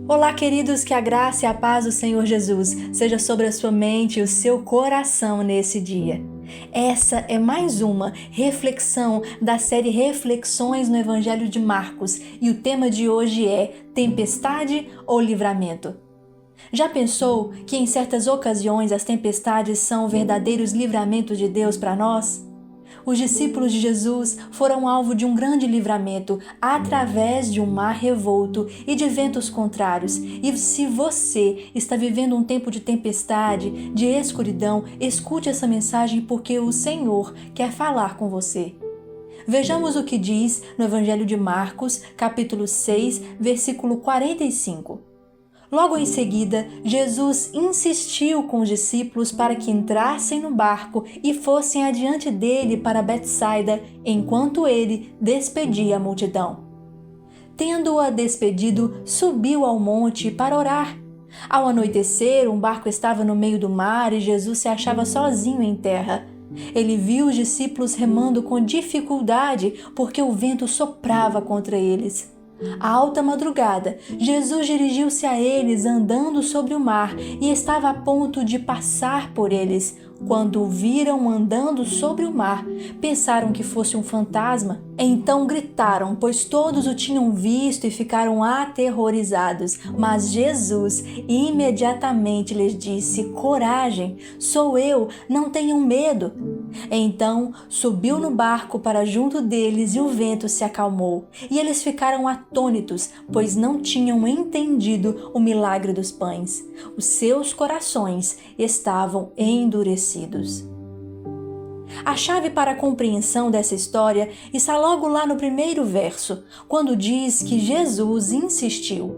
Olá, queridos, que a graça e a paz do Senhor Jesus seja sobre a sua mente e o seu coração nesse dia. Essa é mais uma reflexão da série Reflexões no Evangelho de Marcos e o tema de hoje é Tempestade ou Livramento? Já pensou que em certas ocasiões as tempestades são verdadeiros livramentos de Deus para nós? Os discípulos de Jesus foram alvo de um grande livramento através de um mar revolto e de ventos contrários. E se você está vivendo um tempo de tempestade, de escuridão, escute essa mensagem porque o Senhor quer falar com você. Vejamos o que diz no Evangelho de Marcos, capítulo 6, versículo 45. Logo em seguida, Jesus insistiu com os discípulos para que entrassem no barco e fossem adiante dele para Betsaida, enquanto ele despedia a multidão. Tendo-a despedido, subiu ao monte para orar. Ao anoitecer, um barco estava no meio do mar e Jesus se achava sozinho em terra. Ele viu os discípulos remando com dificuldade porque o vento soprava contra eles. À alta madrugada, Jesus dirigiu-se a eles andando sobre o mar e estava a ponto de passar por eles. Quando o viram andando sobre o mar, pensaram que fosse um fantasma. Então gritaram, pois todos o tinham visto e ficaram aterrorizados. Mas Jesus imediatamente lhes disse: "Coragem, sou eu, não tenham medo." Então subiu no barco para junto deles e o vento se acalmou. E eles ficaram atônitos, pois não tinham entendido o milagre dos pães. Os seus corações estavam endurecidos. A chave para a compreensão dessa história está logo lá no primeiro verso, quando diz que Jesus insistiu.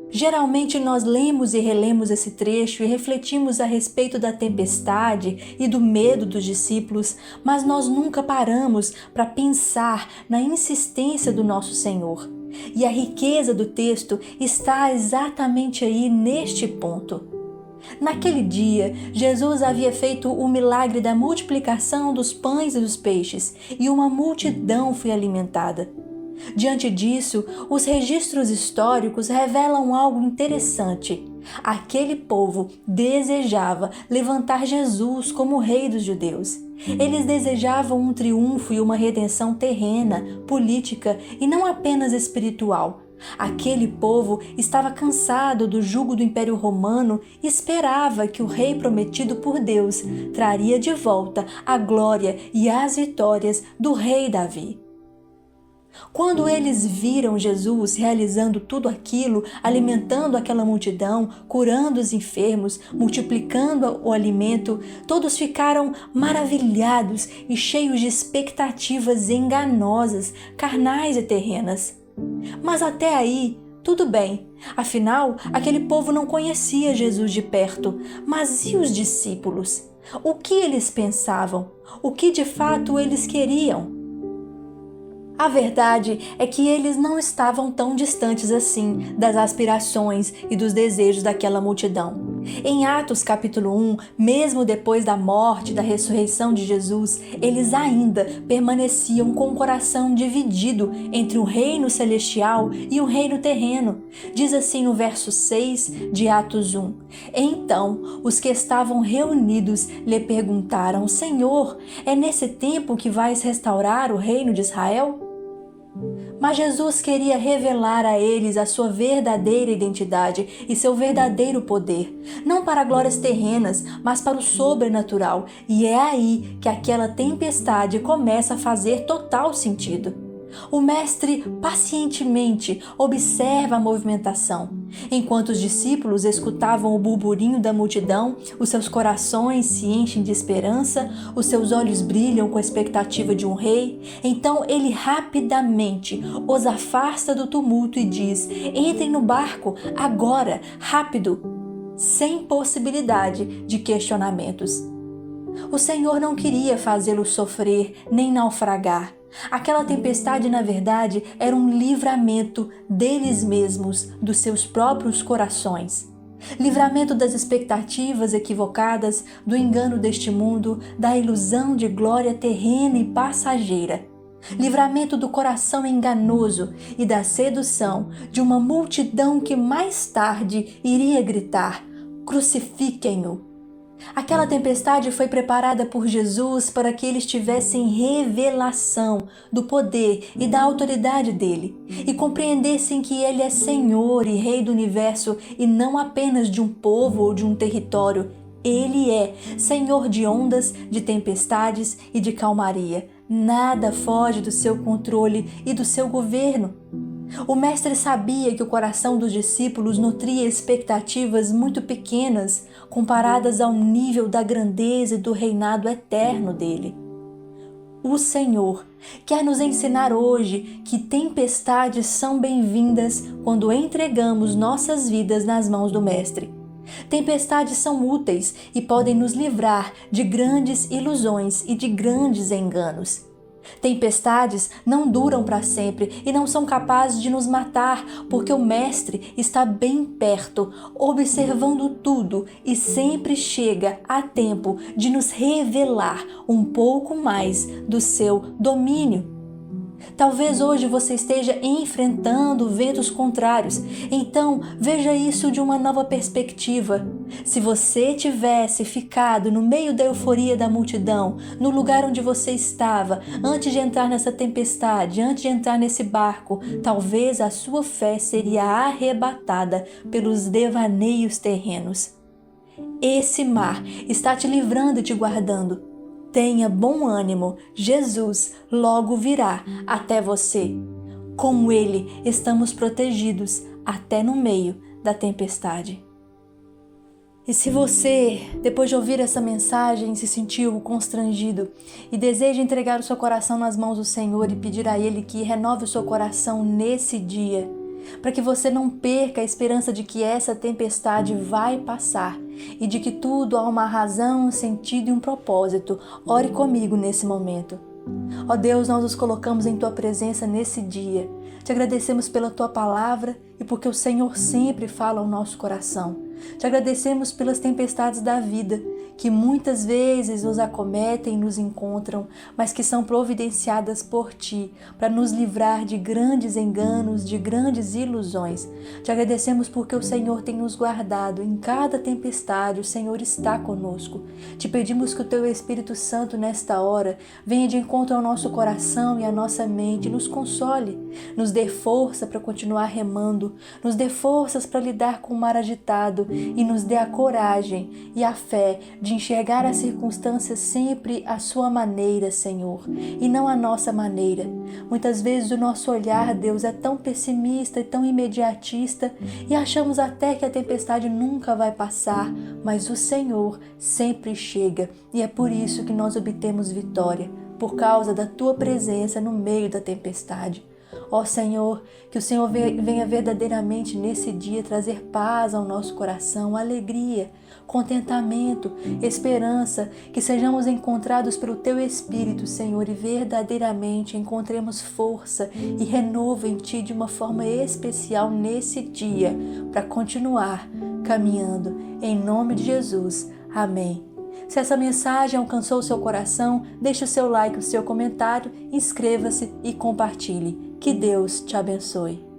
Geralmente nós lemos e relemos esse trecho e refletimos a respeito da tempestade e do medo dos discípulos, mas nós nunca paramos para pensar na insistência do nosso Senhor. E a riqueza do texto está exatamente aí neste ponto. Naquele dia, Jesus havia feito o milagre da multiplicação dos pães e dos peixes, e uma multidão foi alimentada. Diante disso, os registros históricos revelam algo interessante. Aquele povo desejava levantar Jesus como rei dos judeus. Eles desejavam um triunfo e uma redenção terrena, política e não apenas espiritual. Aquele povo estava cansado do jugo do Império Romano e esperava que o rei prometido por Deus traria de volta a glória e as vitórias do rei Davi. Quando eles viram Jesus realizando tudo aquilo, alimentando aquela multidão, curando os enfermos, multiplicando o alimento, todos ficaram maravilhados e cheios de expectativas enganosas, carnais e terrenas. Mas até aí, tudo bem. Afinal, aquele povo não conhecia Jesus de perto. Mas e os discípulos? O que eles pensavam? O que de fato eles queriam? A verdade é que eles não estavam tão distantes assim das aspirações e dos desejos daquela multidão. Em Atos capítulo 1, mesmo depois da morte e da ressurreição de Jesus, eles ainda permaneciam com o coração dividido entre o reino celestial e o reino terreno. Diz assim no verso 6 de Atos 1: "Então os que estavam reunidos lhe perguntaram: Senhor, é nesse tempo que vais restaurar o reino de Israel?" Mas Jesus queria revelar a eles a sua verdadeira identidade e seu verdadeiro poder, não para glórias terrenas, mas para o sobrenatural, e é aí que aquela tempestade começa a fazer total sentido. O mestre pacientemente observa a movimentação. Enquanto os discípulos escutavam o burburinho da multidão, os seus corações se enchem de esperança, os seus olhos brilham com a expectativa de um rei. Então ele rapidamente os afasta do tumulto e diz: "Entrem no barco, agora, rápido!" Sem possibilidade de questionamentos. O Senhor não queria fazê-los sofrer nem naufragar. Aquela tempestade, na verdade, era um livramento deles mesmos, dos seus próprios corações. Livramento das expectativas equivocadas, do engano deste mundo, da ilusão de glória terrena e passageira. livramento do coração enganoso e da sedução de uma multidão que mais tarde iria gritar: crucifiquem-o. Aquela tempestade foi preparada por Jesus para que eles tivessem revelação do poder e da autoridade dele e compreendessem que ele é Senhor e Rei do universo e não apenas de um povo ou de um território. Ele é Senhor de ondas, de tempestades e de calmaria. Nada foge do seu controle e do seu governo. O mestre sabia que o coração dos discípulos nutria expectativas muito pequenas comparadas ao nível da grandeza e do reinado eterno dele. O Senhor quer nos ensinar hoje que tempestades são bem-vindas quando entregamos nossas vidas nas mãos do mestre. Tempestades são úteis e podem nos livrar de grandes ilusões e de grandes enganos. Tempestades não duram para sempre e não são capazes de nos matar, porque o Mestre está bem perto, observando tudo e sempre chega a tempo de nos revelar um pouco mais do seu domínio. Talvez hoje você esteja enfrentando ventos contrários, então veja isso de uma nova perspectiva. Se você tivesse ficado no meio da euforia da multidão, no lugar onde você estava, antes de entrar nessa tempestade, antes de entrar nesse barco, talvez a sua fé seria arrebatada pelos devaneios terrenos. Esse mar está te livrando e te guardando. Tenha bom ânimo, Jesus logo virá até você. Com Ele estamos protegidos até no meio da tempestade. E se você, depois de ouvir essa mensagem, se sentiu constrangido e deseja entregar o seu coração nas mãos do Senhor e pedir a Ele que renove o seu coração nesse dia, para que você não perca a esperança de que essa tempestade vai passar e de que tudo há uma razão, um sentido e um propósito. Ore comigo nesse momento. Ó Deus, nós nos colocamos em Tua presença nesse dia. Te agradecemos pela Tua palavra e porque o Senhor sempre fala ao nosso coração. Te agradecemos pelas tempestades da vida, que muitas vezes nos acometem e nos encontram, mas que são providenciadas por Ti, para nos livrar de grandes enganos, de grandes ilusões. Te agradecemos porque o Senhor tem nos guardado em cada tempestade, o Senhor está conosco. Te pedimos que o Teu Espírito Santo nesta hora venha de encontro ao nosso coração e à nossa mente, nos console, nos dê força para continuar remando, nos dê forças para lidar com o mar agitado e nos dê a coragem e a fé de enxergar as circunstâncias sempre à sua maneira, Senhor, e não à nossa maneira. Muitas vezes o nosso olhar, Deus, é tão pessimista e tão imediatista e achamos até que a tempestade nunca vai passar, mas o Senhor sempre chega e é por isso que nós obtemos vitória, por causa da Tua presença no meio da tempestade. Ó Senhor, que o Senhor venha verdadeiramente nesse dia trazer paz ao nosso coração, alegria, contentamento, esperança, que sejamos encontrados pelo Teu Espírito, Senhor, e verdadeiramente encontremos força e renovo em Ti de uma forma especial nesse dia, para continuar caminhando. Em nome de Jesus. Amém. Se essa mensagem alcançou o seu coração, deixe o seu like, o seu comentário, inscreva-se e compartilhe. Que Deus te abençoe.